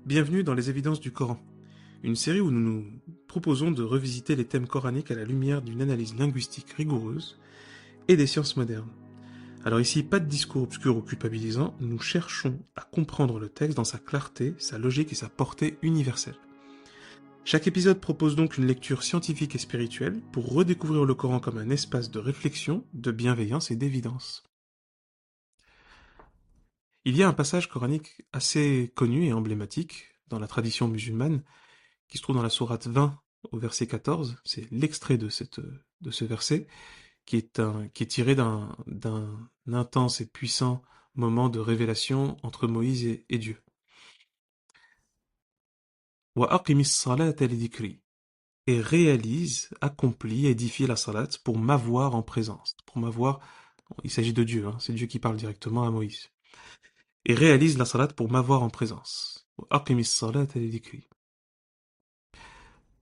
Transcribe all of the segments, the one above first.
Bienvenue dans les évidences du Coran, une série où nous nous proposons de revisiter les thèmes coraniques à la lumière d'une analyse linguistique rigoureuse et des sciences modernes. Alors ici, pas de discours obscur ou culpabilisant, nous cherchons à comprendre le texte dans sa clarté, sa logique et sa portée universelle. Chaque épisode propose donc une lecture scientifique et spirituelle pour redécouvrir le Coran comme un espace de réflexion, de bienveillance et d'évidence. Il y a un passage coranique assez connu et emblématique dans la tradition musulmane qui se trouve dans la sourate 20 au verset 14, c'est l'extrait de ce verset, qui est tiré d'un intense et puissant moment de révélation entre Moïse et Dieu. Wa aqimis salata li dhikri. Et réalise, accomplit, édifie la salat pour m'avoir en présence. Pour m'avoir, il s'agit de Dieu, hein, c'est Dieu qui parle directement à Moïse. Et réalise la salat pour m'avoir en présence. Wa aqimis salata li dhikri.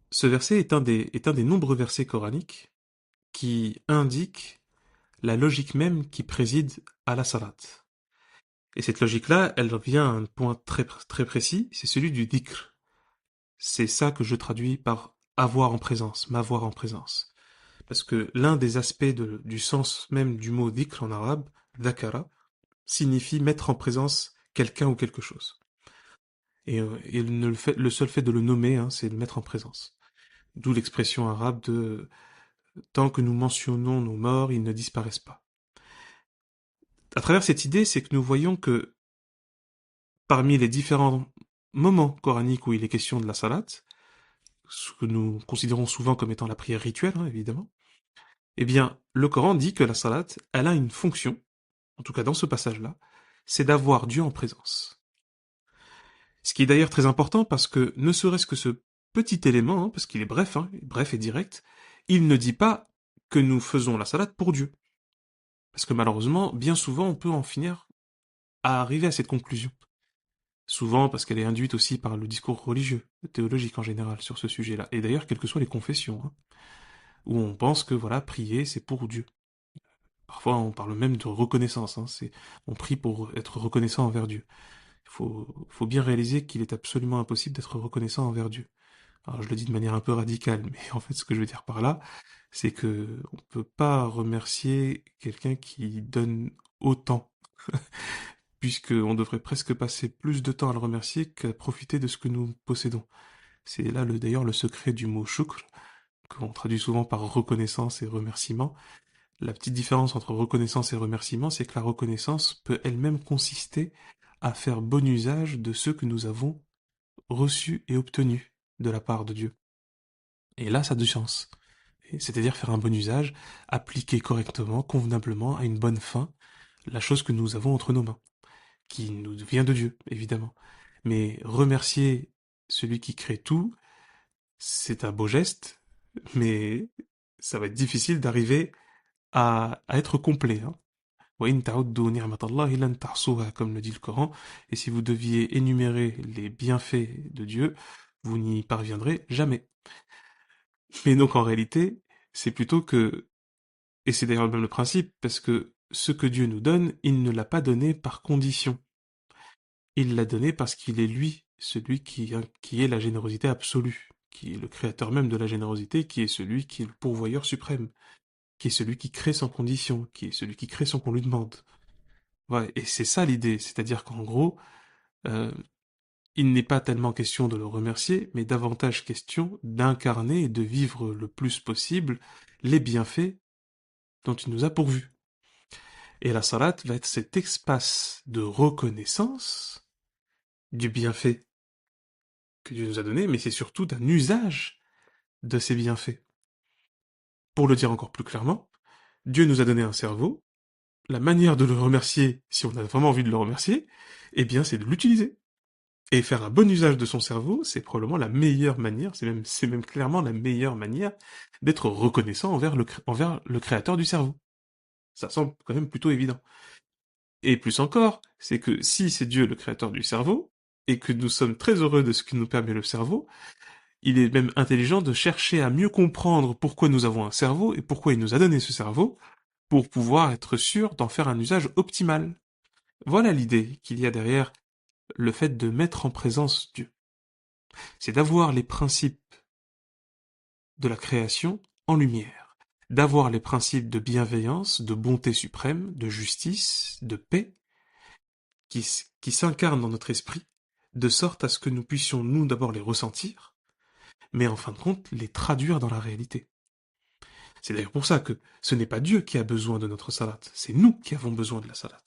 Ce verset est un des nombreux versets coraniques qui indique la logique même qui préside à la salat. Et cette logique-là, elle vient à un point très précis, c'est celui du dhikr. C'est ça que je traduis par avoir en présence, m'avoir en présence. Parce que l'un des aspects du sens même du mot dhikr en arabe, dhakara, signifie mettre en présence quelqu'un ou quelque chose. Et le seul fait de le nommer, hein, c'est le mettre en présence. D'où l'expression arabe de tant que nous mentionnons nos morts, ils ne disparaissent pas. À travers cette idée, c'est que nous voyons que parmi les différents moments coraniques où il est question de la salat, ce que nous considérons souvent comme étant la prière rituelle, hein, évidemment, eh bien, le Coran dit que la salat, elle a une fonction, en tout cas dans ce passage-là, c'est d'avoir Dieu en présence. Ce qui est d'ailleurs très important parce que, ne serait-ce que ce petit élément, hein, parce qu'il est bref, hein, bref et direct, il ne dit pas que nous faisons la salat pour Dieu. Parce que malheureusement, bien souvent, on peut en finir à arriver à cette conclusion. Souvent parce qu'elle est induite aussi par le discours religieux, théologique en général, sur ce sujet-là. Et d'ailleurs, quelles que soient les confessions, hein, où on pense que voilà, prier, c'est pour Dieu. Parfois, on parle même de reconnaissance, hein, on prie pour être reconnaissant envers Dieu. Il faut bien réaliser qu'il est absolument impossible d'être reconnaissant envers Dieu. Alors, je le dis de manière un peu radicale, mais en fait, ce que je veux dire par là, c'est que on peut pas remercier quelqu'un qui donne autant. Puisqu'on devrait presque passer plus de temps à le remercier qu'à profiter de ce que nous possédons. C'est là d'ailleurs le secret du mot shukr, qu'on traduit souvent par reconnaissance et remerciement. La petite différence entre reconnaissance et remerciement, c'est que la reconnaissance peut elle-même consister à faire bon usage de ce que nous avons reçu et obtenu de la part de Dieu. Et là, ça a du sens. C'est-à-dire faire un bon usage, appliquer correctement, convenablement, à une bonne fin, la chose que nous avons entre nos mains, qui nous vient de Dieu, évidemment. Mais remercier celui qui crée tout, c'est un beau geste, mais ça va être difficile d'arriver à être complet. Hein. وَإِن تَعُدُّوا نِعْمَةَ اللَّهِ لَن تَحْصُوهَا, comme le dit le Coran, et si vous deviez énumérer les bienfaits de Dieu, vous n'y parviendrez jamais. Mais donc en réalité, c'est plutôt que, et c'est d'ailleurs même le principe, parce que ce que Dieu nous donne, il ne l'a pas donné par condition. Il l'a donné parce qu'il est lui, celui qui est la générosité absolue, qui est le créateur même de la générosité, qui est celui qui est le pourvoyeur suprême, qui est celui qui crée sans condition, qui est celui qui crée sans qu'on lui demande. Ouais, et c'est ça l'idée, c'est-à-dire qu'en gros, euh, il n'est pas tellement question de le remercier, mais davantage question d'incarner et de vivre le plus possible les bienfaits dont il nous a pourvus. Et la salat va être cet espace de reconnaissance du bienfait que Dieu nous a donné, mais c'est surtout d'un usage de ces bienfaits. Pour le dire encore plus clairement, Dieu nous a donné un cerveau, la manière de le remercier, si on a vraiment envie de le remercier, eh bien c'est de l'utiliser. Et faire un bon usage de son cerveau, c'est probablement la meilleure manière, c'est même clairement la meilleure manière d'être reconnaissant envers le créateur du cerveau. Ça semble quand même plutôt évident. Et plus encore, c'est que si c'est Dieu le créateur du cerveau, et que nous sommes très heureux de ce que nous permet le cerveau, il est même intelligent de chercher à mieux comprendre pourquoi nous avons un cerveau et pourquoi il nous a donné ce cerveau, pour pouvoir être sûr d'en faire un usage optimal. Voilà l'idée qu'il y a derrière le fait de mettre en présence Dieu. C'est d'avoir les principes de la création en lumière, d'avoir les principes de bienveillance, de bonté suprême, de justice, de paix, qui s'incarnent dans notre esprit, de sorte à ce que nous puissions, nous, d'abord les ressentir, mais en fin de compte, les traduire dans la réalité. C'est d'ailleurs pour ça que ce n'est pas Dieu qui a besoin de notre salat, c'est nous qui avons besoin de la salat.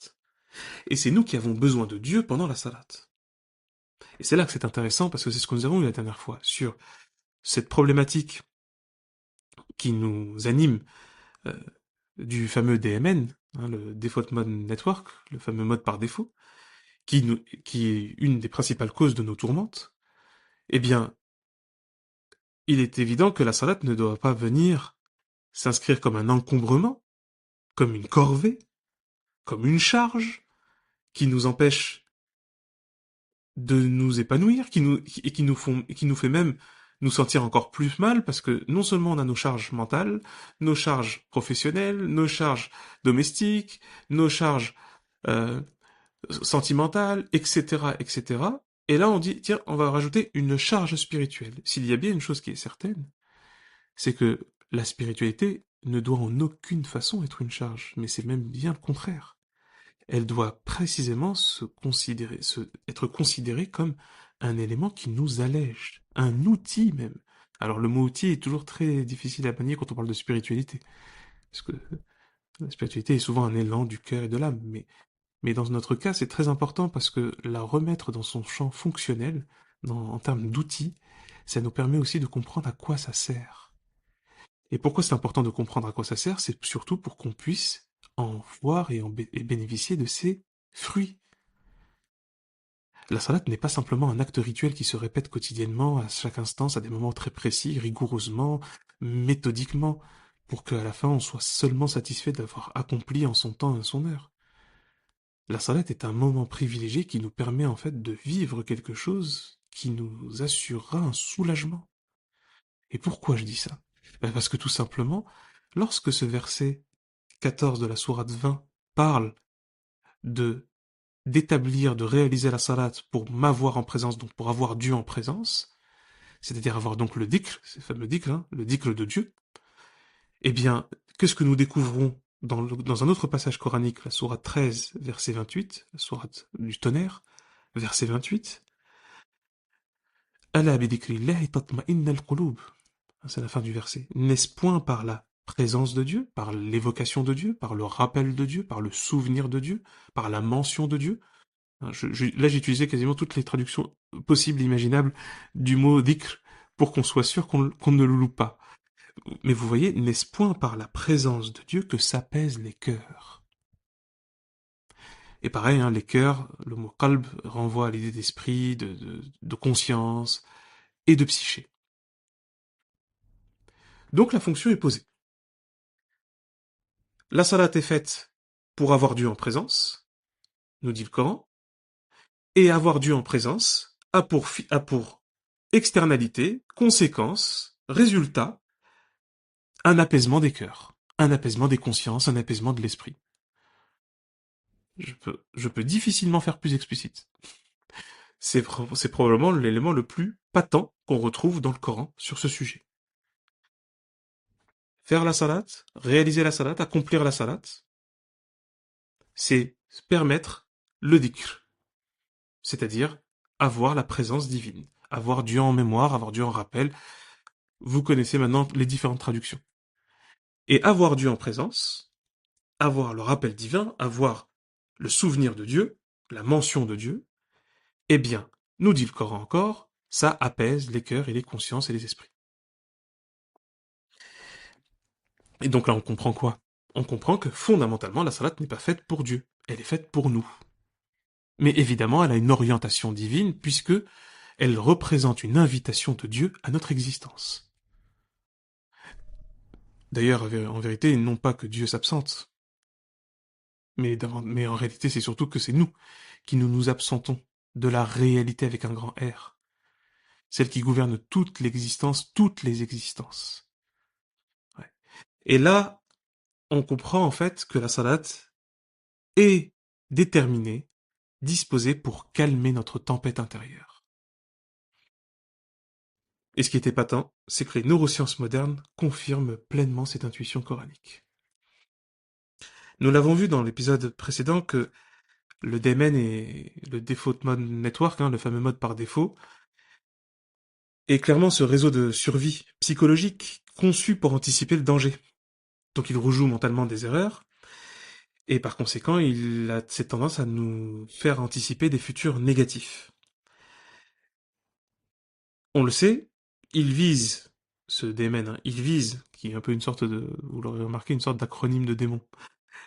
Et c'est nous qui avons besoin de Dieu pendant la salat. Et c'est là que c'est intéressant, parce que c'est ce que nous avons eu la dernière fois, sur cette problématique qui nous anime euh, du fameux DMN, hein, le Default Mode Network, le fameux mode par défaut, qui est une des principales causes de nos tourmentes. Eh bien, il est évident que la salat ne doit pas venir s'inscrire comme un encombrement, comme une corvée, comme une charge, qui nous empêche de nous épanouir, qui nous fait même nous sentir encore plus mal, parce que non seulement on a nos charges mentales, nos charges professionnelles, nos charges domestiques, nos charges euh, sentimentales, etc., etc. Et là on dit, tiens, on va rajouter une charge spirituelle. S'il y a bien une chose qui est certaine, c'est que la spiritualité ne doit en aucune façon être une charge, mais c'est même bien le contraire. Elle doit précisément être considérée comme un élément qui nous allège, un outil même. Alors le mot outil est toujours très difficile à manier quand on parle de spiritualité, parce que la spiritualité est souvent un élan du cœur et de l'âme, mais dans notre cas c'est très important parce que la remettre dans son champ fonctionnel, en termes d'outils, ça nous permet aussi de comprendre à quoi ça sert. Et pourquoi c'est important de comprendre à quoi ça sert? C'est surtout pour qu'on puisse en voir et bénéficier de ses fruits. La salade n'est pas simplement un acte rituel qui se répète quotidiennement, à chaque instant, à des moments très précis, rigoureusement, méthodiquement, pour qu'à la fin on soit seulement satisfait d'avoir accompli en son temps et en son heure. La salade est un moment privilégié qui nous permet en fait de vivre quelque chose qui nous assurera un soulagement. Et pourquoi je dis ça? Parce que tout simplement, lorsque ce verset 14 de la sourate 20 parle de d'établir, de réaliser la salat pour m'avoir en présence, donc pour avoir Dieu en présence, c'est-à-dire avoir donc le dhikr, ce fameux dhikr, hein, le dhikr de Dieu, eh bien, qu'est-ce que nous découvrons dans un autre passage coranique, la sourate 13, verset 28, la sourate du tonnerre, verset 28, Ala bidhikrillahi tatma'innal qulub. C'est la fin du verset. N'est-ce point par la présence de Dieu, par l'évocation de Dieu, par le rappel de Dieu, par le souvenir de Dieu, par la mention de Dieu? Là, j'ai utilisé quasiment toutes les traductions possibles et imaginables du mot dhikr pour qu'on soit sûr qu'on ne le loupe pas. Mais vous voyez, n'est-ce point par la présence de Dieu que s'apaisent les cœurs? Et pareil, hein, les cœurs, le mot qalb renvoie à l'idée d'esprit, de conscience et de psyché. Donc la fonction est posée. La salat est faite pour avoir Dieu en présence, nous dit le Coran, et avoir Dieu en présence a pour externalité, conséquence, résultat, un apaisement des cœurs, un apaisement des consciences, un apaisement de l'esprit. Je peux difficilement faire plus explicite. C'est probablement l'élément le plus patent qu'on retrouve dans le Coran sur ce sujet. Faire la salat, réaliser la salat, accomplir la salat, c'est permettre le dhikr, c'est-à-dire avoir la présence divine, avoir Dieu en mémoire, avoir Dieu en rappel. Vous connaissez maintenant les différentes traductions. Et avoir Dieu en présence, avoir le rappel divin, avoir le souvenir de Dieu, la mention de Dieu, eh bien, nous dit le Coran encore, ça apaise les cœurs et les consciences et les esprits. Et donc là, on comprend quoi? On comprend que fondamentalement, la salat n'est pas faite pour Dieu, elle est faite pour nous. Mais évidemment, elle a une orientation divine puisque elle représente une invitation de Dieu à notre existence. D'ailleurs, en vérité, non pas que Dieu s'absente, mais en réalité, c'est surtout que c'est nous qui nous absentons de la réalité avec un grand R, celle qui gouverne toute l'existence, toutes les existences. Ouais. Et là, on comprend en fait que la salat est déterminée, disposée pour calmer notre tempête intérieure. Et ce qui était patent, c'est que les neurosciences modernes confirment pleinement cette intuition coranique. Nous l'avons vu dans l'épisode précédent que le daemon et le default mode network, le fameux mode par défaut, est clairement ce réseau de survie psychologique conçu pour anticiper le danger. Donc il rejoue mentalement des erreurs, et par conséquent, il a cette tendance à nous faire anticiper des futurs négatifs. On le sait, il vise, ce daemon, il vise, qui est un peu une sorte de, vous l'aurez remarqué, une sorte d'acronyme de démon,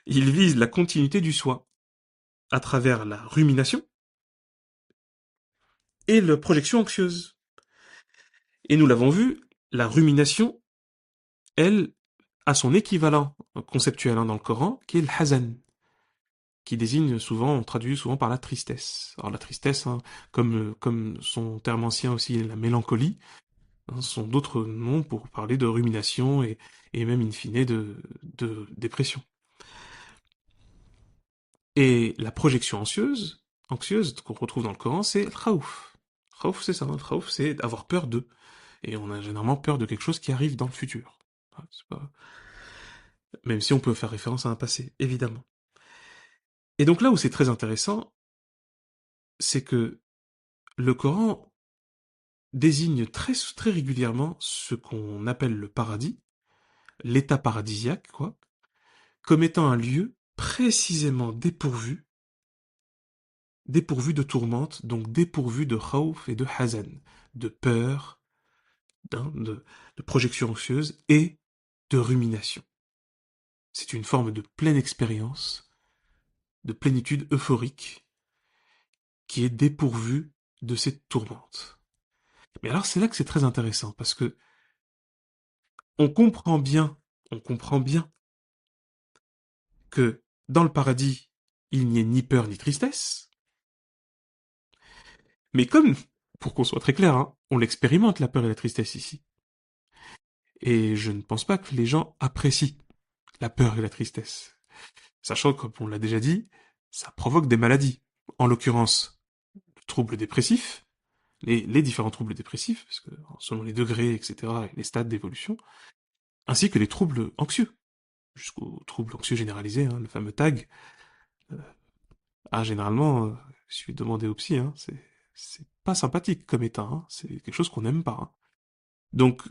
il vise la continuité du soi, à travers la rumination et la projection anxieuse. Et nous l'avons vu, la rumination, elle, a son équivalent conceptuel dans le Coran, qui est le hazan, qui désigne souvent, on traduit souvent par la tristesse. Alors la tristesse, comme son terme ancien aussi, la mélancolie, sont d'autres noms pour parler de rumination et même in fine de dépression. Et la projection anxieuse qu'on retrouve dans le Coran, c'est le khaouf. Khaouf, c'est ça, le khaouf, c'est avoir peur d'eux. Et on a généralement peur de quelque chose qui arrive dans le futur. C'est pas... Même si on peut faire référence à un passé, évidemment. Et donc là où c'est très intéressant, c'est que le Coran désigne très régulièrement ce qu'on appelle le paradis, l'état paradisiaque, quoi, comme étant un lieu précisément dépourvu de tourmente, donc dépourvu de khawf et de hazan, de peur, de projection anxieuse et de rumination. C'est une forme de pleine expérience, de plénitude euphorique, qui est dépourvue de cette tourmente. Mais alors c'est là que c'est très intéressant, parce que on comprend bien, on comprend bien que dans le paradis, il n'y ait ni peur ni tristesse, mais comme, pour qu'on soit très clair, on l'expérimente la peur et la tristesse ici. Et je ne pense pas que les gens apprécient la peur et la tristesse. Sachant que, comme on l'a déjà dit, ça provoque des maladies. En l'occurrence, le trouble dépressif, les différents troubles dépressifs, parce que selon les degrés, etc., et les stades d'évolution, ainsi que les troubles anxieux, jusqu'aux troubles anxieux généralisés, le fameux TAG. Euh, généralement, je suis demandé au psy, c'est pas sympathique comme état, c'est quelque chose qu'on n'aime pas. Donc,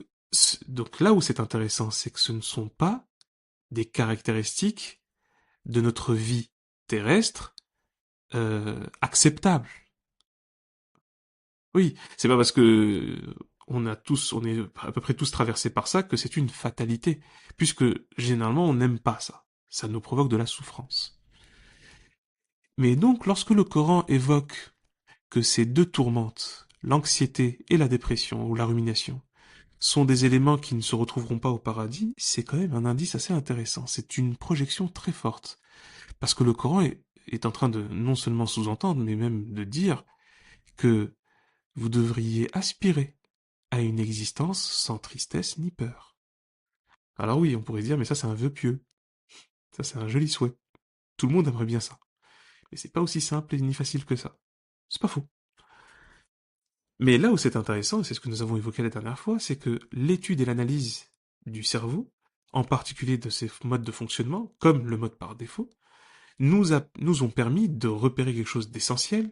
donc là où c'est intéressant, c'est que ce ne sont pas des caractéristiques de notre vie terrestre acceptables. Oui, c'est pas parce que on est à peu près tous traversés par ça que c'est une fatalité, puisque généralement on n'aime pas ça. Ça nous provoque de la souffrance. Mais donc, lorsque le Coran évoque que ces deux tourmentes, l'anxiété et la dépression ou la rumination, sont des éléments qui ne se retrouveront pas au paradis, c'est quand même un indice assez intéressant. C'est une projection très forte. Parce que le Coran est en train de non seulement sous-entendre, mais même de dire que vous devriez aspirer à une existence sans tristesse ni peur. Alors oui, on pourrait dire, mais ça c'est un vœu pieux. Ça c'est un joli souhait. Tout le monde aimerait bien ça. Mais c'est pas aussi simple et ni facile que ça. C'est pas faux. Mais là où c'est intéressant, et c'est ce que nous avons évoqué la dernière fois, c'est que l'étude et l'analyse du cerveau, en particulier de ses modes de fonctionnement, comme le mode par défaut, nous ont permis de repérer quelque chose d'essentiel,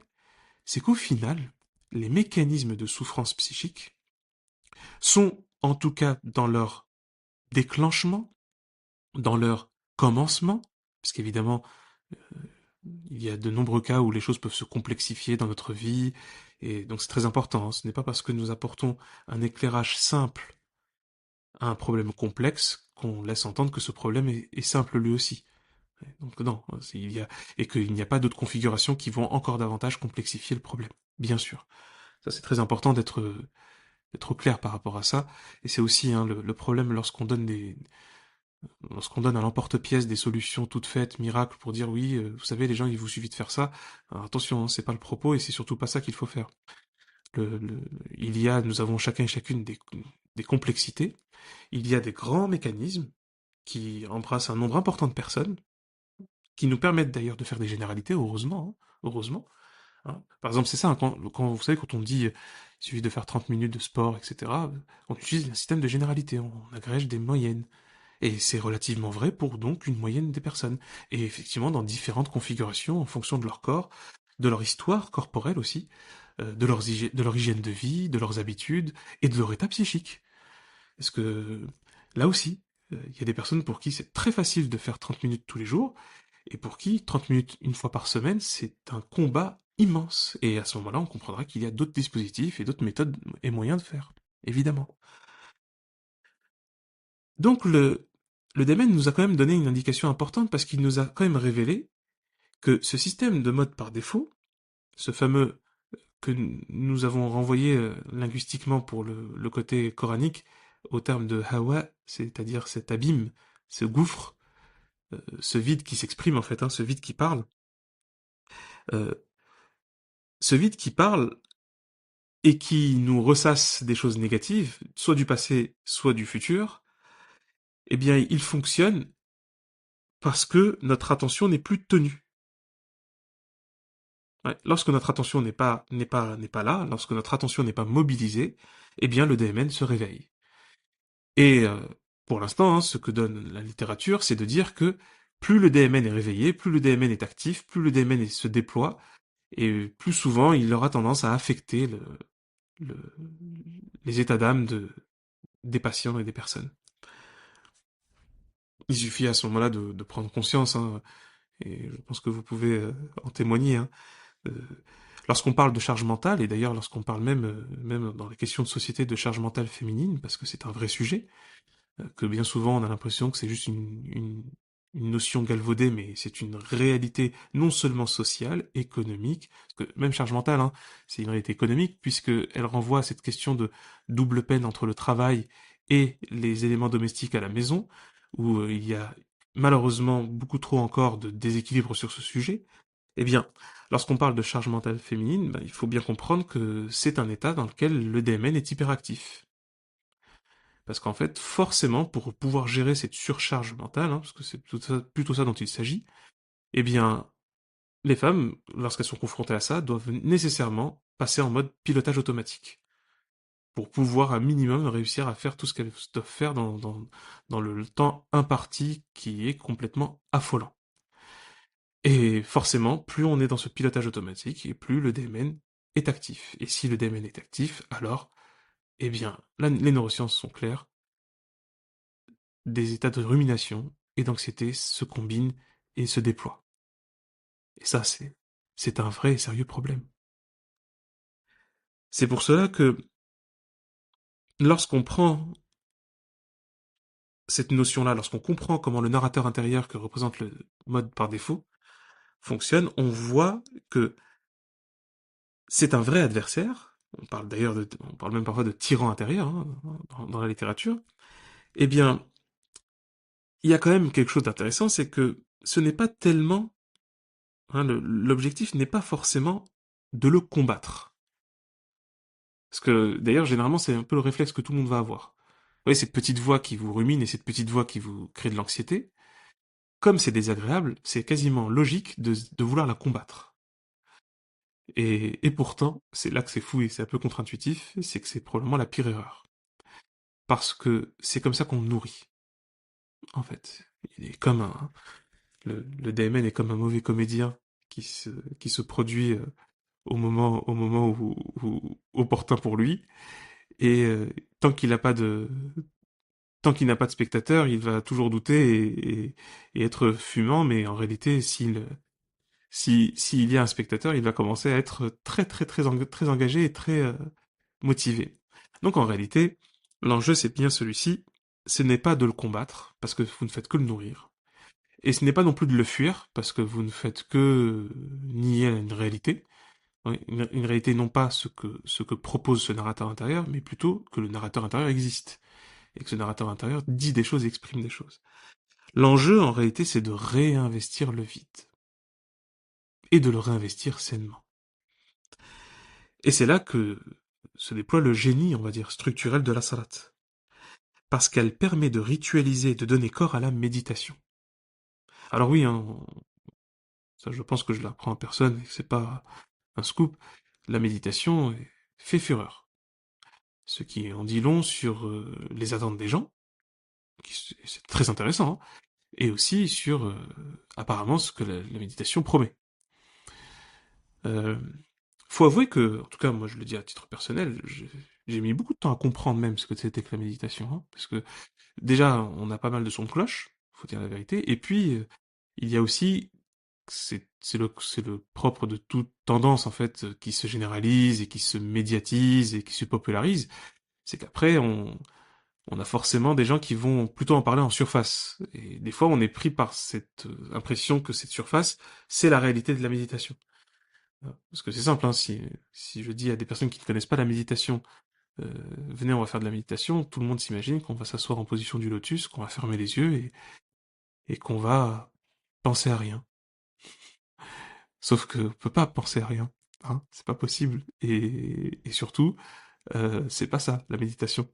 c'est qu'au final, les mécanismes de souffrance psychique sont, en tout cas dans leur déclenchement, dans leur commencement, parce qu'évidemment, il y a de nombreux cas où les choses peuvent se complexifier dans notre vie, et donc c'est très important. Ce n'est pas parce que nous apportons un éclairage simple à un problème complexe qu'on laisse entendre que ce problème est simple lui aussi. Donc non, il y a, et qu'il n'y a pas d'autres configurations qui vont encore davantage complexifier le problème, bien sûr. Ça c'est très important d'être clair par rapport à ça. Et c'est aussi le problème lorsqu'on donne à l'emporte-pièce des solutions toutes faites, miracles, pour dire oui, vous savez, les gens, il vous suffit de faire ça. Alors, attention, c'est pas le propos et c'est surtout pas ça qu'il faut faire. Le, le, nous avons chacun et chacune des complexités. Il y a des grands mécanismes qui embrassent un nombre important de personnes, qui nous permettent d'ailleurs de faire des généralités, heureusement, heureusement. Hein. Par exemple, c'est ça, hein, quand vous savez, quand on dit il suffit de faire 30 minutes de sport, etc., on utilise un système de généralité, on agrège des moyennes. Et c'est relativement vrai pour donc une moyenne des personnes. Et effectivement, dans différentes configurations, en fonction de leur corps, de leur histoire corporelle aussi, de leur hygiène de vie, de leurs habitudes et de leur état psychique. Parce que là aussi, il y a des personnes pour qui c'est très facile de faire 30 minutes tous les jours, et pour qui 30 minutes une fois par semaine, c'est un combat immense. Et à ce moment-là, on comprendra qu'il y a d'autres dispositifs et d'autres méthodes et moyens de faire, évidemment. Donc le DMN nous a quand même donné une indication importante parce qu'il nous a quand même révélé que ce système de mode par défaut, ce fameux que nous avons renvoyé linguistiquement pour le côté coranique au terme de hawa, c'est-à-dire cet abîme, ce gouffre, ce vide qui s'exprime en fait, hein, ce vide qui parle, euh, ce vide qui parle et qui nous ressasse des choses négatives, soit du passé, soit du futur, eh bien il fonctionne parce que notre attention n'est plus tenue. Ouais, lorsque notre attention n'est pas là, lorsque notre attention n'est pas mobilisée, eh bien le DMN se réveille. Et pour l'instant, hein, ce que donne la littérature, c'est de dire que plus le DMN est réveillé, plus le DMN est actif, plus le DMN se déploie, et plus souvent il aura tendance à affecter le, les états d'âme des patients et des personnes. Il suffit à ce moment-là de prendre conscience, hein, et je pense que vous pouvez en témoigner, hein. Euh, Lorsqu'on parle de charge mentale, et d'ailleurs lorsqu'on parle même dans les questions de société de charge mentale féminine, parce que c'est un vrai sujet, que bien souvent on a l'impression que c'est juste une notion galvaudée, mais c'est une réalité non seulement sociale, économique, parce que même charge mentale, hein, c'est une réalité économique, puisqu'elle renvoie à cette question de double peine entre le travail et les éléments domestiques à la maison, où il y a malheureusement beaucoup trop encore de déséquilibre sur ce sujet. Eh bien, lorsqu'on parle de charge mentale féminine, ben, il faut bien comprendre que c'est un état dans lequel le DMN est hyperactif. Parce qu'en fait, forcément, pour pouvoir gérer cette surcharge mentale, hein, parce que c'est plutôt ça dont il s'agit, eh bien, les femmes, lorsqu'elles sont confrontées à ça, doivent nécessairement passer en mode pilotage automatique. Pour pouvoir un minimum réussir à faire tout ce qu'elles doivent faire dans le temps imparti qui est complètement affolant. Et forcément, plus on est dans ce pilotage automatique, et plus le DMN est actif. Et si le DMN est actif, alors, eh bien, les neurosciences sont claires, des états de rumination et d'anxiété se combinent et se déploient. Et ça, c'est un vrai et sérieux problème. C'est pour cela que lorsqu'on prend cette notion-là, lorsqu'on comprend comment le narrateur intérieur que représente le mode par défaut fonctionne, on voit que c'est un vrai adversaire. On parle d'ailleurs on parle même parfois de tyran intérieur, hein, dans la littérature. Eh bien, il y a quand même quelque chose d'intéressant, c'est que ce n'est pas tellement, hein, l'objectif n'est pas forcément de le combattre. Parce que d'ailleurs, généralement, c'est un peu le réflexe que tout le monde va avoir. Vous voyez, cette petite voix qui vous rumine et cette petite voix qui vous crée de l'anxiété, comme c'est désagréable, c'est quasiment logique de vouloir la combattre. Et pourtant, c'est là que c'est fou et c'est un peu contre-intuitif, c'est que c'est probablement la pire erreur. Parce que c'est comme ça qu'on nourrit, en fait. Il est comme le DMN est comme un mauvais comédien qui se produit au moment opportun pour lui. Et tant qu'il n'a pas de, tant qu'il n'a pas de spectateur, il va toujours douter et être fumant, mais en réalité, s'il y a un spectateur, il va commencer à être très engagé et très motivé. Donc en réalité, l'enjeu c'est bien celui-ci, ce n'est pas de le combattre, parce que vous ne faites que le nourrir, et ce n'est pas non plus de le fuir, parce que vous ne faites que nier une réalité, oui, une réalité non pas ce que propose ce narrateur intérieur, mais plutôt que le narrateur intérieur existe, et que ce narrateur intérieur dit des choses et exprime des choses. L'enjeu, en réalité, c'est de réinvestir le vide, et de le réinvestir sainement. Et c'est là que se déploie le génie, on va dire, structurel de la salat. Parce qu'elle permet de ritualiser, de donner corps à la méditation. Alors oui, hein, ça je pense que je l'apprends à personne, et que c'est pas un scoop, la méditation fait fureur. Ce qui en dit long sur les attentes des gens, c'est très intéressant, hein, et aussi sur apparemment ce que la méditation promet. Euh, Faut avouer que, en tout cas moi je le dis à titre personnel, j'ai mis beaucoup de temps à comprendre même ce que c'était que la méditation, hein, parce que déjà on a pas mal de sons de cloche, faut dire la vérité, et puis il y a aussi c'est le propre de toute tendance en fait qui se généralise et qui se médiatise et qui se popularise, c'est qu'après on a forcément des gens qui vont plutôt en parler en surface. Et des fois, on est pris par cette impression que cette surface, c'est la réalité de la méditation. Parce que c'est simple, hein, si je dis à des personnes qui ne connaissent pas la méditation, venez, on va faire de la méditation, tout le monde s'imagine qu'on va s'asseoir en position du lotus, qu'on va fermer les yeux et qu'on va penser à rien. Sauf que on peut pas penser à rien. Hein, c'est pas possible. Et surtout, c'est pas ça, la méditation.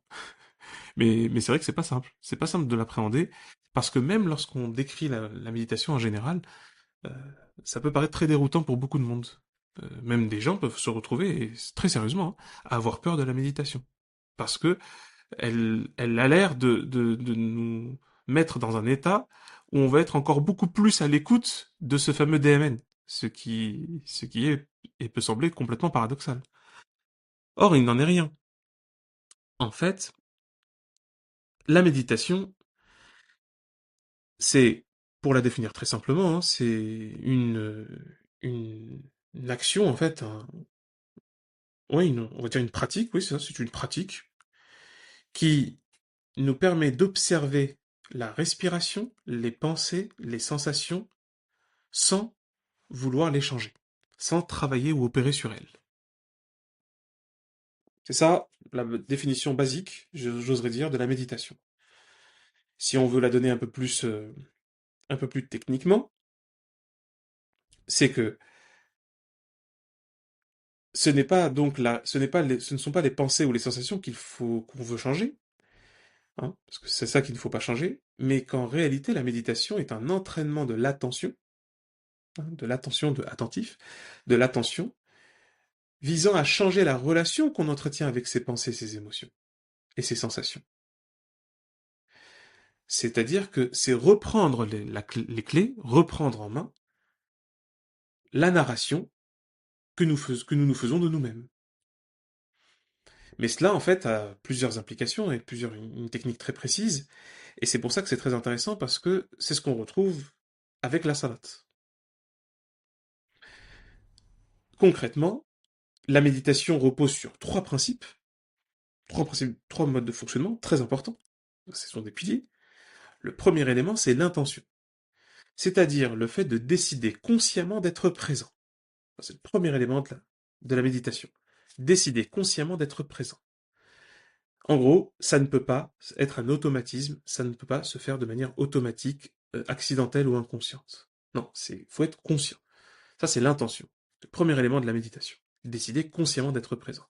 Mais c'est vrai que c'est pas simple. C'est pas simple de l'appréhender, parce que même lorsqu'on décrit la méditation en général, euh, ça peut paraître très déroutant pour beaucoup de monde. Même des gens peuvent se retrouver, et très sérieusement, hein, à avoir peur de la méditation. Parce que elle a l'air de nous mettre dans un état où on va être encore beaucoup plus à l'écoute de ce fameux DMN. Ce qui est, et peut sembler complètement paradoxal. Or, il n'en est rien. En fait, la méditation, c'est, pour la définir très simplement, hein, c'est une, une action, en fait, ouais, on va dire une pratique, oui, c'est ça, c'est une pratique qui nous permet d'observer la respiration, les pensées, les sensations, sans vouloir les changer, sans travailler ou opérer sur elles. C'est ça la définition basique, j'oserais dire, de la méditation. Si on veut la donner un peu plus techniquement, c'est que ce n'est pas donc ce ne sont pas les pensées ou les sensations qu'on veut changer, hein, parce que c'est ça qu'il ne faut pas changer, mais qu'en réalité la méditation est un entraînement de l'attention, hein, de l'attention de attentif, de l'attention, visant à changer la relation qu'on entretient avec ses pensées, ses émotions et ses sensations. C'est-à-dire que c'est reprendre les clés, reprendre en main la narration que nous faisons de nous-mêmes. Mais cela, en fait, a plusieurs implications et une technique très précise. Et c'est pour ça que c'est très intéressant parce que c'est ce qu'on retrouve avec la salat. Concrètement, la méditation repose sur trois principes, trois modes de fonctionnement très importants. Ce sont des piliers. Le premier élément, c'est l'intention. C'est-à-dire le fait de décider consciemment d'être présent. C'est le premier élément de la méditation. Décider consciemment d'être présent. En gros, ça ne peut pas être un automatisme, ça ne peut pas se faire de manière automatique, accidentelle ou inconsciente. Non, faut être conscient. Ça, c'est l'intention. Le premier élément de la méditation. Décider consciemment d'être présent.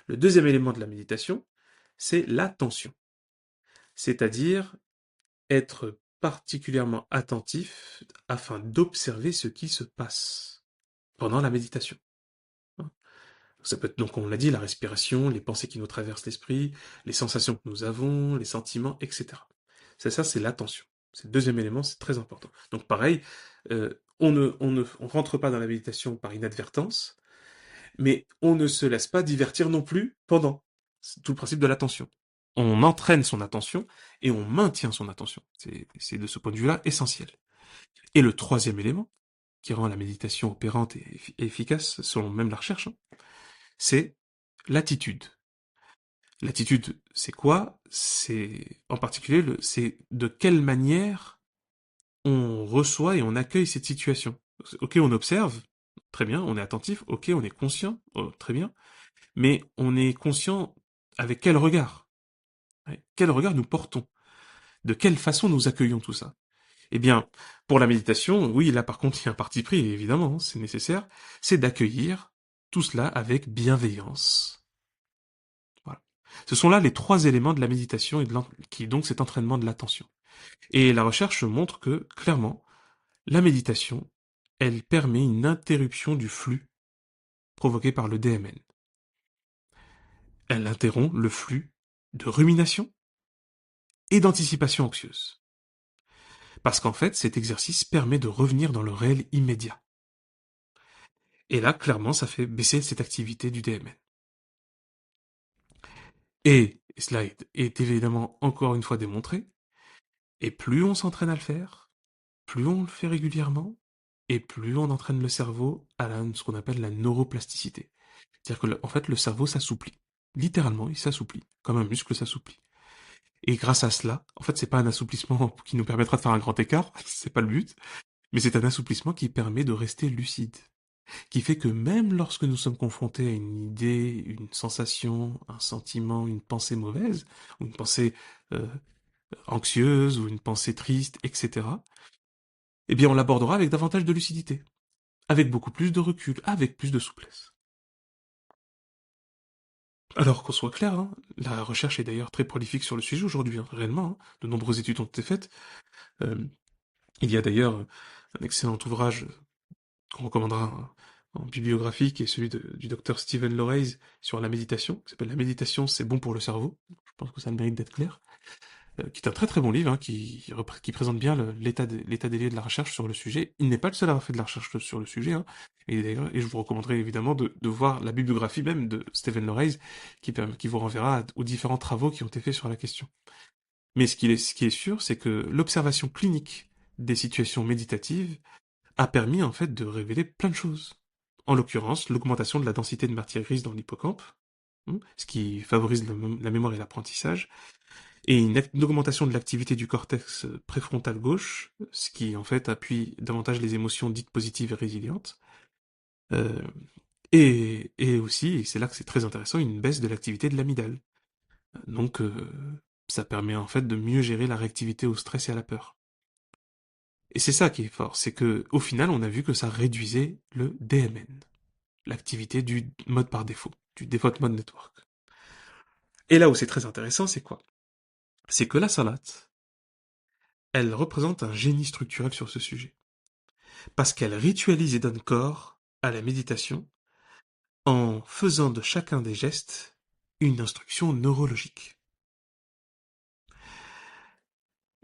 Le deuxième élément de la méditation, c'est l'attention. C'est-à-dire être particulièrement attentif afin d'observer ce qui se passe pendant la méditation. Ça peut être, donc on l'a dit, la respiration, les pensées qui nous traversent l'esprit, les sensations que nous avons, les sentiments, etc. C'est ça, c'est l'attention. C'est le deuxième élément, c'est très important. Donc pareil, on rentre pas dans la méditation par inadvertance, mais on ne se laisse pas divertir non plus pendant. C'est tout le principe de l'attention. On entraîne son attention et on maintient son attention. C'est de ce point de vue-là essentiel. Et le troisième élément, qui rend la méditation opérante et efficace, selon même la recherche, hein, c'est l'attitude. L'attitude, c'est quoi? C'est en particulier, c'est de quelle manière on reçoit et on accueille cette situation. Ok, on observe, très bien, on est attentif, ok, on est conscient, oh, très bien, mais on est conscient avec quel regard? Ouais, quel regard nous portons? De quelle façon nous accueillons tout ça? Eh bien, pour la méditation, oui, là par contre, il y a un parti pris, évidemment, hein, c'est nécessaire, c'est d'accueillir tout cela avec bienveillance. Voilà. Ce sont là les trois éléments de la méditation qui est donc cet entraînement de l'attention. Et la recherche montre que, clairement, la méditation, elle permet une interruption du flux provoquée par le DMN. Elle interrompt le flux de rumination et d'anticipation anxieuse. Parce qu'en fait, cet exercice permet de revenir dans le réel immédiat. Et là, clairement, ça fait baisser cette activité du DMN. Et cela est évidemment encore une fois démontré, et plus on s'entraîne à le faire, plus on le fait régulièrement, et plus on entraîne le cerveau à ce qu'on appelle la neuroplasticité. C'est-à-dire que, en fait, le cerveau s'assouplit. Littéralement, il s'assouplit, comme un muscle s'assouplit. Et grâce à cela, en fait, c'est pas un assouplissement qui nous permettra de faire un grand écart, c'est pas le but, mais c'est un assouplissement qui permet de rester lucide. Qui fait que même lorsque nous sommes confrontés à une idée, une sensation, un sentiment, une pensée mauvaise, ou une pensée euh, anxieuse, ou une pensée triste, etc., eh bien on l'abordera avec davantage de lucidité, avec beaucoup plus de recul, avec plus de souplesse. Alors qu'on soit clair, hein, la recherche est d'ailleurs très prolifique sur le sujet aujourd'hui, hein, réellement, hein, de nombreuses études ont été faites. Euh, il y a d'ailleurs un excellent ouvrage qu'on recommandera en bibliographie, qui est celui du docteur Stephen Loraise sur la méditation, qui s'appelle La méditation, c'est bon pour le cerveau. Je pense que ça a le mérite d'être clair. Qui est un très très bon livre, hein, qui présente bien l'état des lieux de la recherche sur le sujet. Il n'est pas le seul à avoir fait de la recherche sur le sujet, hein, et d'ailleurs, et je vous recommanderais évidemment de voir la bibliographie même de Stephen Loraise, qui vous renverra aux différents travaux qui ont été faits sur la question. Mais ce qui est sûr, c'est que l'observation clinique des situations méditatives a permis en fait de révéler plein de choses. En l'occurrence, l'augmentation de la densité de matière grise dans l'hippocampe, ce qui favorise la mémoire et l'apprentissage, et une augmentation de l'activité du cortex préfrontal gauche, ce qui en fait appuie davantage les émotions dites positives et résilientes, euh, et aussi, et c'est là que c'est très intéressant, une baisse de l'activité de l'amygdale. Donc ça permet en fait de mieux gérer la réactivité au stress et à la peur. Et c'est ça qui est fort, c'est que au final, on a vu que ça réduisait le DMN, l'activité du mode par défaut, du Default Mode Network. Et là où c'est très intéressant, c'est quoi? C'est que la salat, elle représente un génie structurel sur ce sujet. Parce qu'elle ritualise et donne corps à la méditation en faisant de chacun des gestes une instruction neurologique.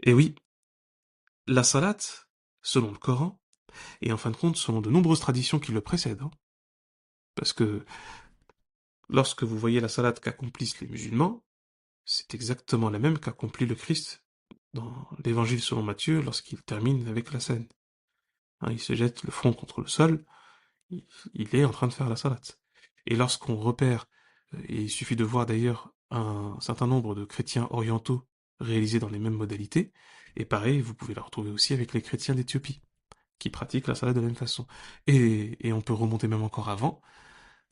Et oui, la salat, selon le Coran, et en fin de compte selon de nombreuses traditions qui le précèdent, hein, parce que lorsque vous voyez la salat qu'accomplissent les musulmans, c'est exactement la même qu'accomplit le Christ dans l'évangile selon Matthieu lorsqu'il termine avec la scène. Hein, il se jette le front contre le sol, il est en train de faire la salate. Et lorsqu'on repère, et il suffit de voir d'ailleurs un certain nombre de chrétiens orientaux réalisés dans les mêmes modalités, et pareil, vous pouvez la retrouver aussi avec les chrétiens d'Éthiopie, qui pratiquent la salade de la même façon. Et on peut remonter même encore avant,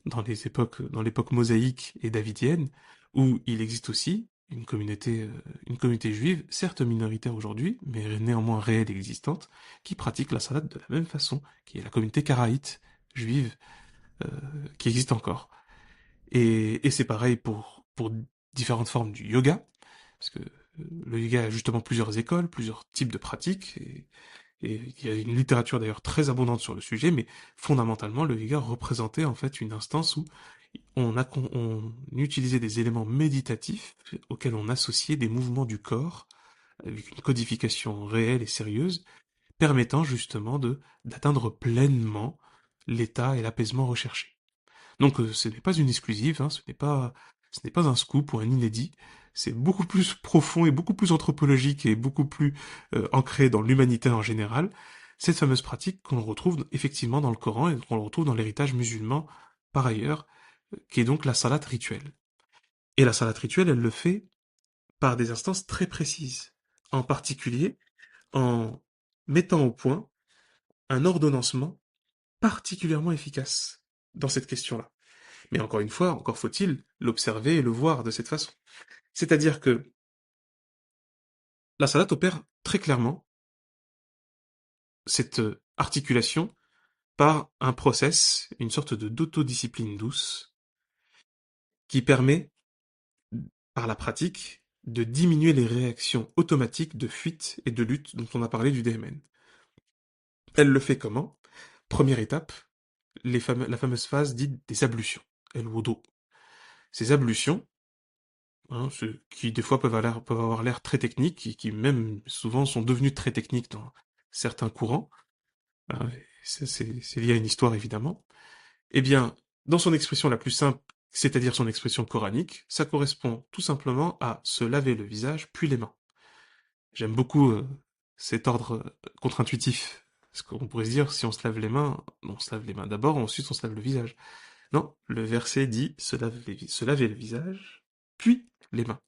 dans l'époque mosaïque et davidienne, où il existe aussi une communauté juive, certes minoritaire aujourd'hui, mais néanmoins réelle et existante, qui pratique la salade de la même façon, qui est la communauté karaïte juive, euh, qui existe encore. Et c'est pareil pour différentes formes du yoga, parce que le yoga a justement plusieurs écoles, plusieurs types de pratiques, et il y a une littérature d'ailleurs très abondante sur le sujet, mais fondamentalement, le yoga représentait en fait une instance où on utilisait des éléments méditatifs auxquels on associait des mouvements du corps, avec une codification réelle et sérieuse, permettant justement d'atteindre pleinement l'état et l'apaisement recherchés. Donc ce n'est pas une exclusive, hein, ce n'est pas un scoop ou un inédit, c'est beaucoup plus profond et beaucoup plus anthropologique et beaucoup plus ancré dans l'humanité en général, cette fameuse pratique qu'on retrouve effectivement dans le Coran et qu'on retrouve dans l'héritage musulman par ailleurs, qui est donc la salat rituelle. Et la salat rituelle, elle le fait par des instances très précises, en particulier en mettant au point un ordonnancement particulièrement efficace dans cette question-là. Mais encore une fois, encore faut-il l'observer et le voir de cette façon. C'est-à-dire que la salade opère très clairement cette articulation par un process, une sorte de d'autodiscipline douce, qui permet, par la pratique, de diminuer les réactions automatiques de fuite et de lutte dont on a parlé du DMN. Elle le fait comment? Première étape, la fameuse phase dite des ablutions, el wudu. Ces ablutions, hein, qui des fois peuvent avoir l'air très techniques, et qui même souvent sont devenus très techniques dans certains courants, hein, c'est lié à une histoire évidemment, eh bien, dans son expression la plus simple, c'est-à-dire son expression coranique, ça correspond tout simplement à se laver le visage puis les mains. J'aime beaucoup cet ordre contre-intuitif. Parce qu'on pourrait se dire, si on se lave les mains, on se lave les mains d'abord, ensuite on se lave le visage. Non, le verset dit se laver le visage, puis les mains.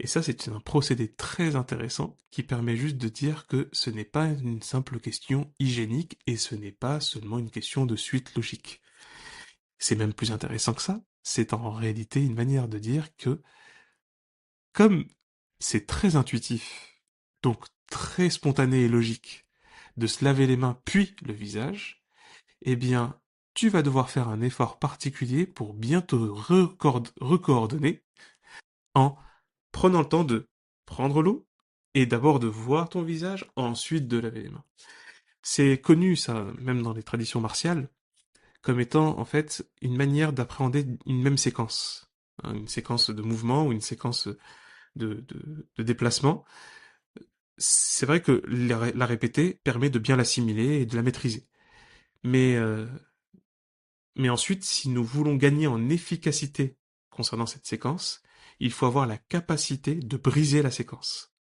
Et ça, c'est un procédé très intéressant qui permet juste de dire que ce n'est pas une simple question hygiénique et ce n'est pas seulement une question de suite logique. C'est même plus intéressant que ça. C'est en réalité une manière de dire que, comme c'est très intuitif, donc très spontané et logique, de se laver les mains puis le visage, eh bien, tu vas devoir faire un effort particulier pour bien te recoordonner en prenant le temps de prendre l'eau et d'abord de voir ton visage, ensuite de laver les mains. C'est connu, ça, même dans les traditions martiales, comme étant en fait une manière d'appréhender une même séquence. Hein, une séquence de mouvement ou une séquence de déplacement. C'est vrai que la répéter permet de bien l'assimiler et de la maîtriser. Mais, euh, mais ensuite, si nous voulons gagner en efficacité concernant cette séquence, il faut avoir la capacité de briser la séquence,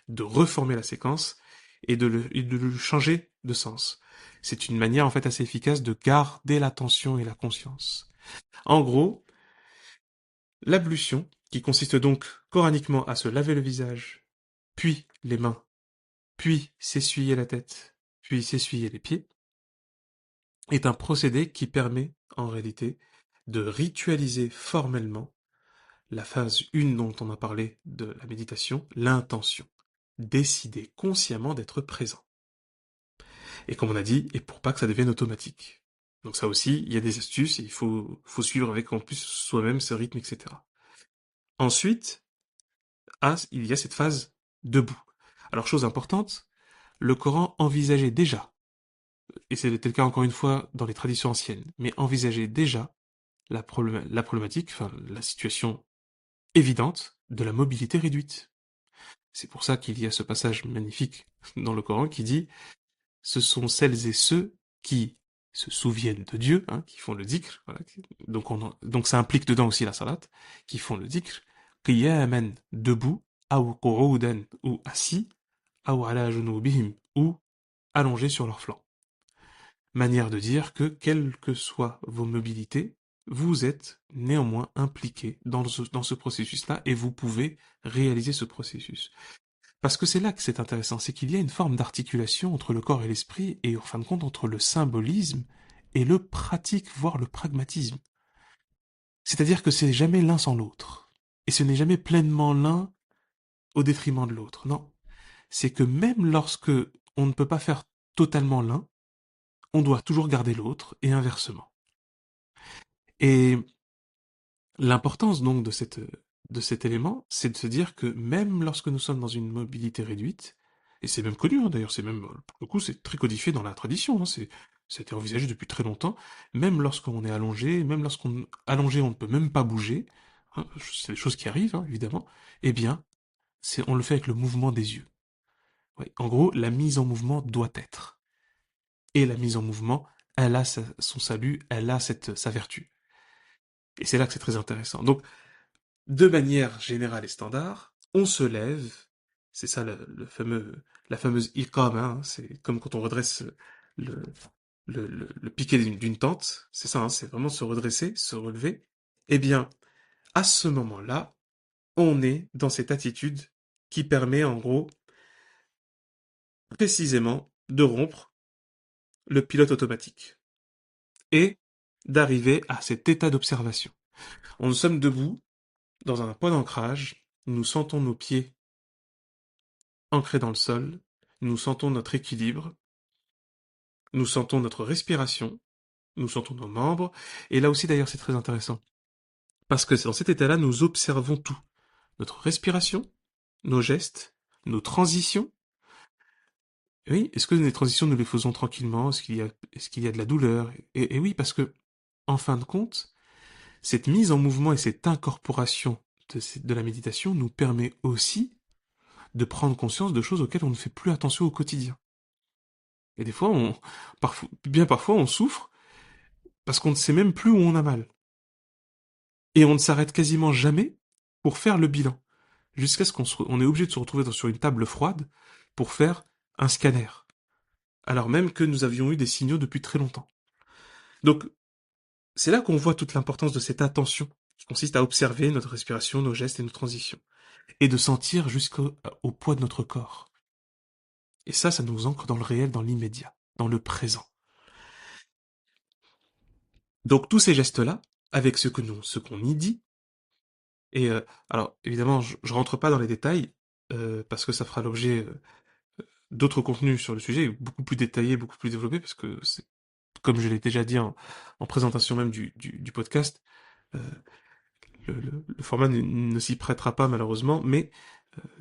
de reformer la séquence et de le changer de sens. C'est une manière en fait assez efficace de garder l'attention et la conscience. En gros, l'ablution, qui consiste donc coraniquement à se laver le visage, puis les mains, puis s'essuyer la tête, puis s'essuyer les pieds, est un procédé qui permet, en réalité, de ritualiser formellement la phase 1 dont on a parlé de la méditation, l'intention. Décider consciemment d'être présent. Et comme on a dit, et pour pas que ça devienne automatique. Donc ça aussi, il y a des astuces, et faut suivre avec en plus soi-même ce rythme, etc. Ensuite, il y a cette phase debout. Alors chose importante, le Coran envisageait déjà, et c'était le cas encore une fois dans les traditions anciennes, mais envisageait déjà la problématique, enfin la situation évidente de la mobilité réduite. C'est pour ça qu'il y a ce passage magnifique dans le Coran qui dit ce sont celles et ceux qui se souviennent de Dieu, hein, qui font le dhikr, voilà, donc ça implique dedans aussi la salat, qui font le dhikr, qiyaman, debout, ou qu'udan, ou assis, ou ala junubihim, ou allongés sur leurs flancs. Manière de dire que, quelles que soient vos mobilités, vous êtes néanmoins impliqué dans ce processus-là et vous pouvez réaliser ce processus. Parce que c'est là que c'est intéressant, c'est qu'il y a une forme d'articulation entre le corps et l'esprit et en fin de compte entre le symbolisme et le pratique, voire le pragmatisme. C'est-à-dire que c'est jamais l'un sans l'autre. Et ce n'est jamais pleinement l'un au détriment de l'autre. Non. C'est que même lorsque on ne peut pas faire totalement l'un, on doit toujours garder l'autre et inversement. Et l'importance donc de cet élément, c'est de se dire que même lorsque nous sommes dans une mobilité réduite, et c'est même connu, hein, d'ailleurs, c'est même, pour le coup, c'est très codifié dans la tradition, hein, ça a été envisagé depuis très longtemps, même lorsqu'on est allongé, même lorsqu'on allongé, on ne peut même pas bouger, hein, c'est des choses qui arrivent, hein, évidemment, eh bien, on le fait avec le mouvement des yeux. Ouais, en gros, la mise en mouvement doit être. Et la mise en mouvement, elle a son salut, elle a sa vertu. Et c'est là que c'est très intéressant. Donc, de manière générale et standard, on se lève, c'est ça la fameuse iqama, hein, c'est comme quand on redresse le, le piquet d'une tente, c'est ça, hein, c'est vraiment se redresser, se relever. Eh bien, à ce moment-là, on est dans cette attitude qui permet en gros précisément de rompre le pilote automatique et d'arriver à cet état d'observation. On nous sommes debout, dans un point d'ancrage, nous sentons nos pieds ancrés dans le sol, nous sentons notre équilibre, nous sentons notre respiration, nous sentons nos membres, et là aussi d'ailleurs c'est très intéressant, parce que dans cet état-là, nous observons tout, notre respiration, nos gestes, nos transitions, Oui, est-ce que les transitions, nous les faisons tranquillement? Est-ce qu'il y a de la douleur? Et oui, parce que, en fin de compte, cette mise en mouvement et cette incorporation de la méditation nous permet aussi de prendre conscience de choses auxquelles on ne fait plus attention au quotidien. Et des fois, bien parfois, on souffre parce qu'on ne sait même plus où on a mal. Et on ne s'arrête quasiment jamais pour faire le bilan. Jusqu'à ce on est obligé de se retrouver sur une table froide pour faire un scanner. Alors même que nous avions eu des signaux depuis très longtemps. Donc, c'est là qu'on voit toute l'importance de cette attention, qui consiste à observer notre respiration, nos gestes et nos transitions. Et de sentir jusqu'au poids de notre corps. Et ça nous ancre dans le réel, dans l'immédiat, dans le présent. Donc tous ces gestes-là, avec ce qu'on y dit, et alors évidemment, je rentre pas dans les détails, parce que ça fera l'objet d'autres contenus sur le sujet, beaucoup plus détaillés, beaucoup plus développés, parce que c'est, comme je l'ai déjà dit en présentation même du podcast, euh, le format ne s'y prêtera pas malheureusement, mais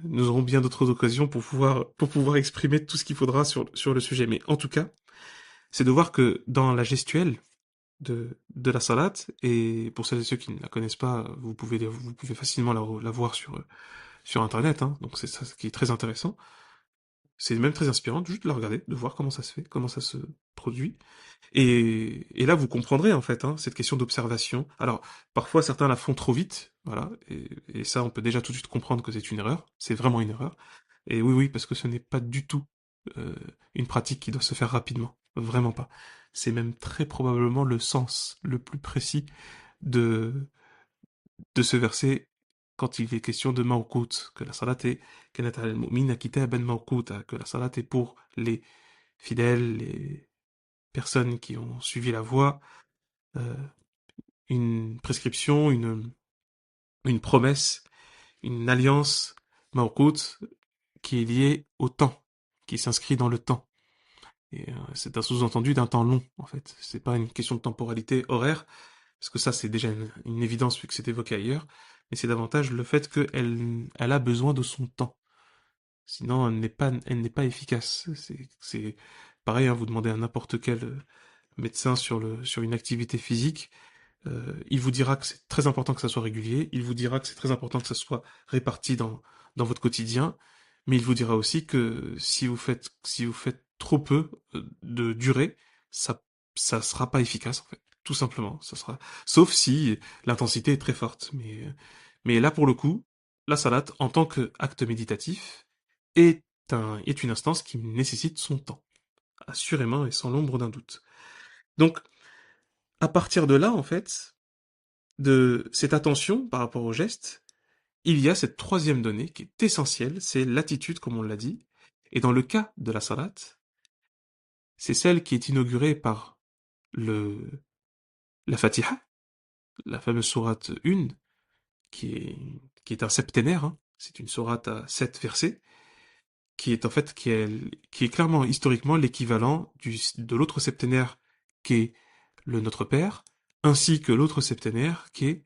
nous aurons bien d'autres occasions pour pouvoir exprimer tout ce qu'il faudra sur le sujet. Mais en tout cas, c'est de voir que dans la gestuelle de la salat, et pour celles et ceux qui ne la connaissent pas, vous pouvez facilement la voir sur Internet, hein, donc c'est ça qui est très intéressant. C'est même très inspirant juste de la regarder, de voir comment ça se fait, comment ça se produit. Et là, vous comprendrez en fait cette question d'observation. Alors, parfois, certains la font trop vite, voilà, et ça, on peut déjà tout de suite comprendre que c'est une erreur. C'est vraiment une erreur. Et oui, oui, parce que ce n'est pas du tout euh, une pratique qui doit se faire rapidement. Vraiment pas. C'est même très probablement le sens le plus précis de, de ce verset quand il est question de Mawqut, que la salat est kanat al-mu'mina kitaban mawquta, que la salat est pour les fidèles, les personnes qui ont suivi la voie, euh, une prescription, une promesse, une alliance Mawqut qui est liée au temps, qui s'inscrit dans le temps. Et c'est un sous-entendu d'un temps long, en fait. C'est pas une question de temporalité horaire, parce que ça, c'est déjà une évidence vu que c'est évoqué ailleurs, mais c'est davantage le fait qu'elle a besoin de son temps. Sinon, elle n'est pas efficace. C'est pareil, hein, vous demandez à n'importe quel médecin sur une activité physique, il vous dira que c'est très important que ça soit régulier, il vous dira que c'est très important que ça soit réparti dans votre quotidien, mais il vous dira aussi que si vous faites trop peu de durée, ça ça sera pas efficace en fait, tout simplement. Ça sera, sauf si l'intensité est très forte. Mais là pour le coup, la salate en tant qu'acte méditatif est une instance qui nécessite son temps, assurément et sans l'ombre d'un doute. Donc à partir de là en fait, de cette attention par rapport au geste, il y a cette troisième donnée qui est essentielle, c'est l'attitude, comme on l'a dit. Et dans le cas de la salat, c'est celle qui est inaugurée par le, la Fatiha, la fameuse sourate 1, qui est, qui est un septénaire, hein. C'est une sourate à 7 versets, qui est en fait, qui est clairement, historiquement, l'équivalent de l'autre septénaire qui est le Notre Père, ainsi que l'autre septénaire qui est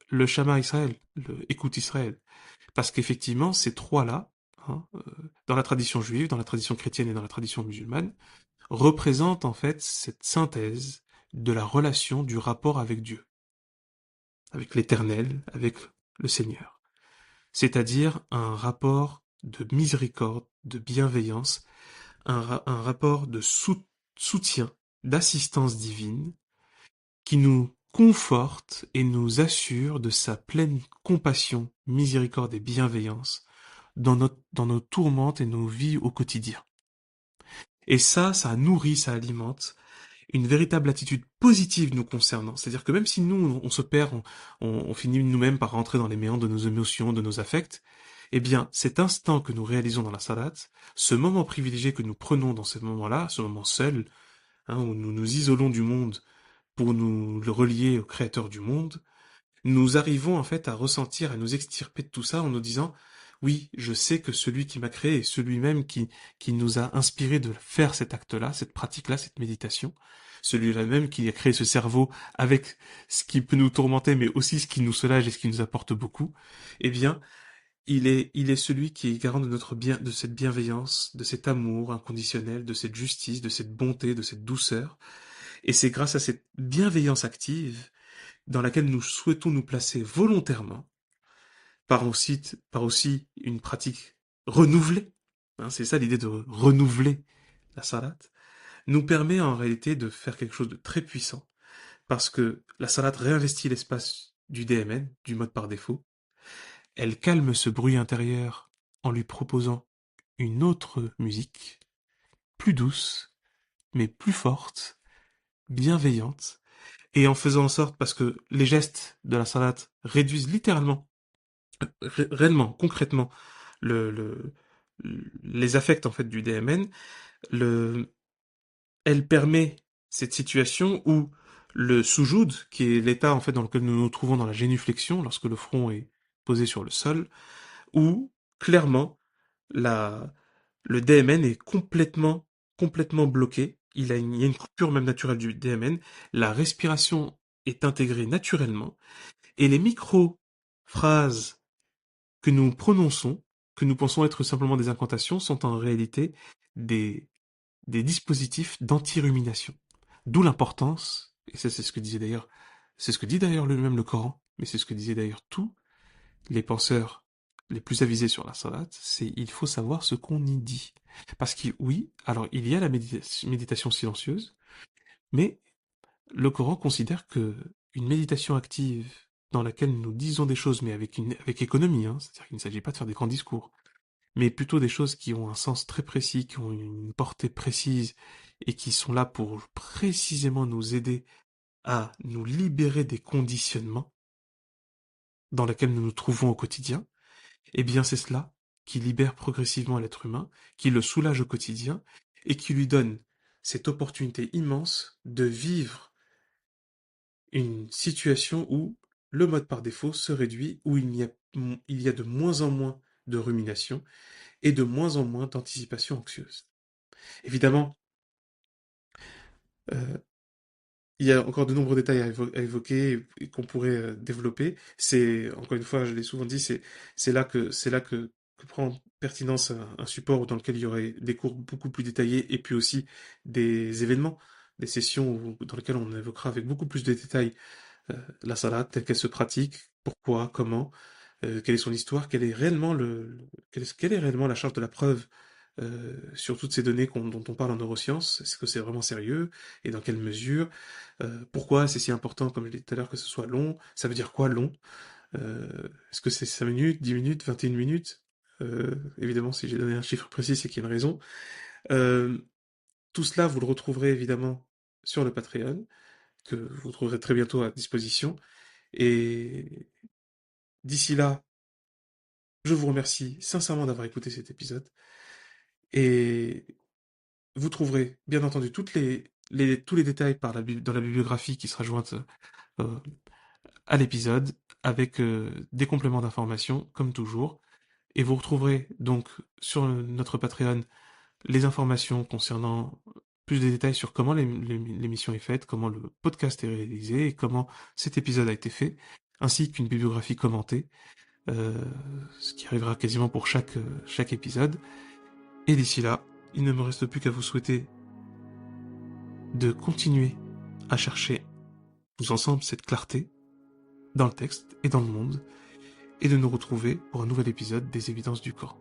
le Shama Israël, le Écoute Israël. Parce qu'effectivement, ces trois-là, hein, dans la tradition juive, dans la tradition chrétienne et dans la tradition musulmane, représentent en fait cette synthèse de la relation, du rapport avec Dieu, avec l'Éternel, avec le Seigneur. C'est-à-dire un rapport de miséricorde, de bienveillance, un rapport de soutien, d'assistance divine, qui nous conforte et nous assure de sa pleine compassion, miséricorde et bienveillance dans nos tourmentes et nos vies au quotidien. Et ça nourrit, ça alimente une véritable attitude positive nous concernant. C'est-à-dire que même si nous, on se perd, on finit nous-mêmes par rentrer dans les méandres de nos émotions, de nos affects, eh bien, cet instant que nous réalisons dans la salat, ce moment privilégié que nous prenons dans ce moment-là, ce moment seul, hein, où nous nous isolons du monde pour nous le relier au créateur du monde, nous arrivons en fait à ressentir, à nous extirper de tout ça en nous disant, oui, je sais que celui qui m'a créé est celui même qui nous a inspiré de faire cet acte-là, cette pratique-là, cette méditation, celui-là même qui a créé ce cerveau avec ce qui peut nous tourmenter, mais aussi ce qui nous soulage et ce qui nous apporte beaucoup, eh bien, il est celui qui est garant de notre bien, de cette bienveillance, de cet amour inconditionnel, de cette justice, de cette bonté, de cette douceur. Et c'est grâce à cette bienveillance active dans laquelle nous souhaitons nous placer volontairement, par aussi une pratique renouvelée, hein, c'est ça l'idée de renouveler la salat, nous permet en réalité de faire quelque chose de très puissant, parce que la salat réinvestit l'espace du DMN, du mode par défaut, elle calme ce bruit intérieur en lui proposant une autre musique, plus douce, mais plus forte, bienveillante, et en faisant en sorte, parce que les gestes de la salat réduisent littéralement, réellement, concrètement, le, le, les affects en fait du DMN, le, elle permet cette situation où le soujoud, qui est l'état en fait dans lequel nous nous trouvons dans la génuflexion, lorsque le front est posé sur le sol, où clairement la, le DMN est complètement bloqué. Il y a une coupure même naturelle du DMN. La respiration est intégrée naturellement et les micro-phrases que nous prononçons, que nous pensons être simplement des incantations, sont en réalité des, des dispositifs d'anti-rumination. D'où l'importance, et ça c'est ce que disait d'ailleurs, c'est ce que dit d'ailleurs lui-même le Coran, mais c'est ce que disaient d'ailleurs tous les penseurs les plus avisés sur la salade, c'est il faut savoir ce qu'on y dit. Parce que oui, alors il y a la méditation silencieuse, mais le Coran considère que une méditation active dans laquelle nous disons des choses, mais avec économie, hein, c'est-à-dire qu'il ne s'agit pas de faire des grands discours, mais plutôt des choses qui ont un sens très précis, qui ont une portée précise, et qui sont là pour précisément nous aider à nous libérer des conditionnements dans lesquels nous nous trouvons au quotidien, eh bien c'est cela qui libère progressivement l'être humain, qui le soulage au quotidien, et qui lui donne cette opportunité immense de vivre une situation où le mode par défaut se réduit, où il y a de moins en moins de rumination et de moins en moins d'anticipation anxieuse. Évidemment, euh, il y a encore de nombreux détails à évoquer et qu'on pourrait développer. C'est, encore une fois, je l'ai souvent dit, c'est là que prend pertinence un support dans lequel il y aurait des cours beaucoup plus détaillés et puis aussi des événements, des sessions dans lesquelles on évoquera avec beaucoup plus de détails la salade telle qu'elle se pratique, pourquoi, comment, quelle est son histoire, quelle est réellement la charge de la preuve sur toutes ces données dont on parle en neurosciences. Est-ce que c'est vraiment sérieux et dans quelle mesure? Pourquoi c'est si important, comme je l'ai dit tout à l'heure, que ce soit long? Ça veut dire quoi long? Est-ce que c'est 5 minutes, 10 minutes, 21 minutes? Évidemment, si j'ai donné un chiffre précis, c'est qu'il y a une raison. Euh, Tout cela, vous le retrouverez évidemment sur le Patreon, que vous trouverez très bientôt à disposition. Et d'ici là, je vous remercie sincèrement d'avoir écouté cet épisode. Et vous trouverez, bien entendu, tous les détails dans la bibliographie qui sera jointe euh, à l'épisode, avec des compléments d'information, comme toujours. Et vous retrouverez donc sur notre Patreon les informations concernant plus de détails sur comment l'émission est faite, comment le podcast est réalisé et comment cet épisode a été fait, ainsi qu'une bibliographie commentée, euh, ce qui arrivera quasiment pour chaque épisode. Et d'ici là, il ne me reste plus qu'à vous souhaiter de continuer à chercher tous ensemble cette clarté dans le texte et dans le monde, et de nous retrouver pour un nouvel épisode des Évidences du Coran.